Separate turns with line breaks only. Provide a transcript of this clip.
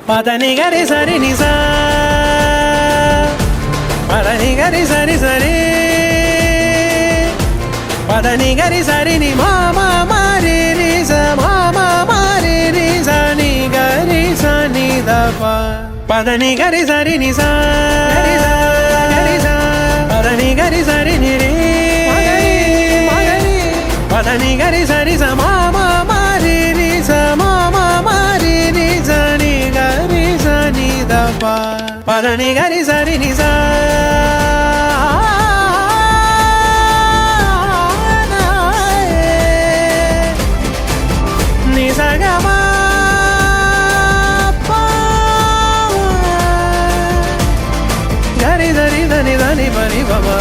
పదని గరి సరి నిసా పదని గరి సరి సరి పదని గరి సరి ని మా మా మరి రి స మా మా మరి రి స ని గరి స ని ద ప పదని గరి సరి ని స గరి స పదని గరి సరి ని రి పదని గరి సరి స మా మా మరి రి స మా మా మరి రి స ని గరి స ని ద ప పదని గరి సరి ని స గరి దని దని దని పని బాబా